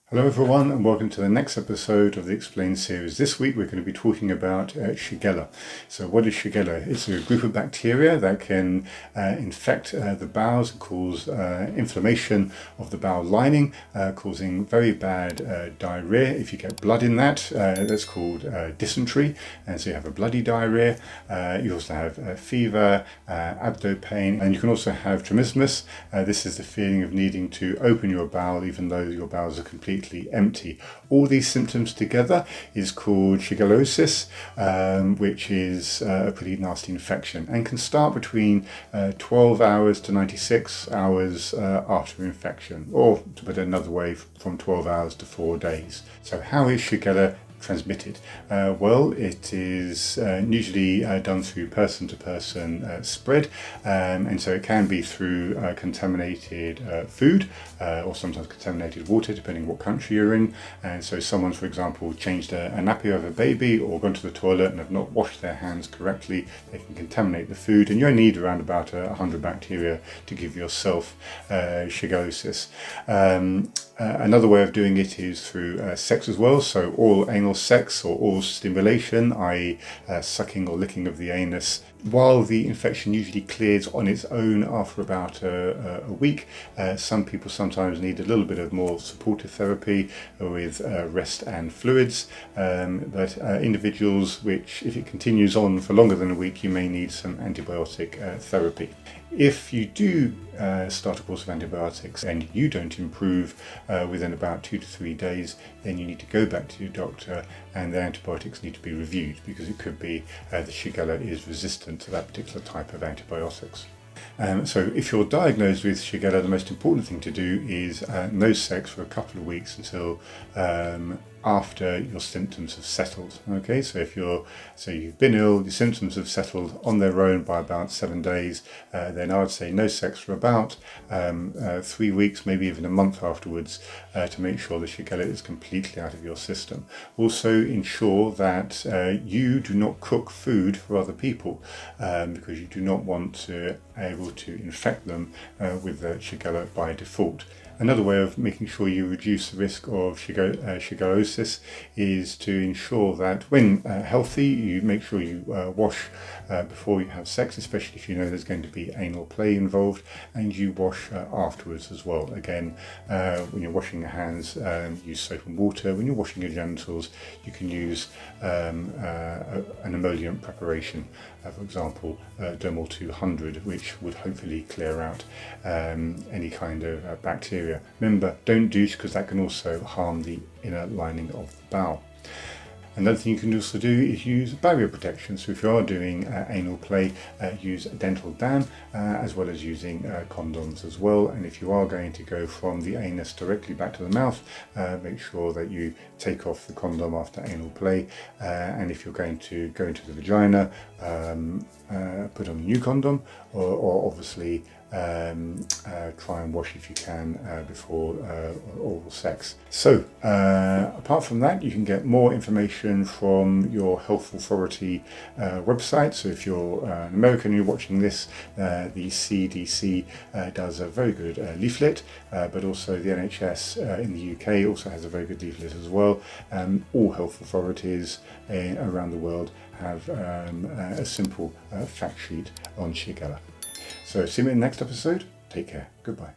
Hello everyone and welcome to the next episode of the Explained series. This week we're going to be talking about Shigella. So what is Shigella? It's a group of bacteria that can infect the bowels and cause inflammation of the bowel lining, causing very bad diarrhea. If you get blood in that, that's called dysentery, and so you have a bloody diarrhea. You also have fever, abdo pain, and you can also have trismus. This is the feeling of needing to open your bowel even though your bowels are completely empty. All these symptoms together is called shigellosis, which is a pretty nasty infection and can start between 12 hours to 96 hours after infection, or to put it another way, from 12 hours to 4 days. So how is Shigella transmitted? Well, it is usually done through person-to-person spread, and so it can be through contaminated food or sometimes contaminated water, depending what country you're in. And so someone, for example, changed a nappy of a baby or gone to the toilet and have not washed their hands correctly, they can contaminate the food, and you only need around about 100 bacteria to give yourself shigellosis. Another way of doing it is through sex as well, so oral anal sex or oral stimulation, i.e. Sucking or licking of the anus. While the infection usually clears on its own after about a week, some people sometimes need a little bit of more supportive therapy with rest and fluids, but individuals which, if it continues on for longer than a week, you may need some antibiotic therapy. If you do start a course of antibiotics and you don't improve within about 2 to 3 days, then you need to go back to your doctor and the antibiotics need to be reviewed, because it could be the Shigella is resistant to that particular type of antibiotics. So if you're diagnosed with Shigella, the most important thing to do is no sex for a couple of weeks until after your symptoms have settled. Okay, so you've been ill, your symptoms have settled on their own by about 7 days, then I would say no sex for about 3 weeks, maybe even a month afterwards, to make sure the Shigella is completely out of your system. Also ensure that you do not cook food for other people, because you do not want to able to infect them with the Shigella by default. Another way of making sure you reduce the risk of shigellosis is to ensure that when healthy, you make sure you wash before you have sex, especially if you know there's going to be anal play involved, and you wash afterwards as well. Again, when you're washing your hands, use soap and water. When you're washing your genitals, you can use an emollient preparation, for example, Dermal 200, which would hopefully clear out any kind of bacteria. Remember, don't douche, because that can also harm the inner lining of the bowel. Another thing you can also do is use barrier protection. So if you are doing anal play, use a dental dam, as well as using condoms as well. And if you are going to go from the anus directly back to the mouth, make sure that you take off the condom after anal play. And if you're going to go into the vagina, put on a new condom, or obviously try and wash if you can before oral sex. So apart from that, you can get more information from your health authority website. So if you're an American and you're watching this, the CDC does a very good leaflet, but also the NHS in the UK also has a very good leaflet as well. All health authorities around the world have a simple fact sheet on Shigella. So see you in the next episode. Take care. Goodbye.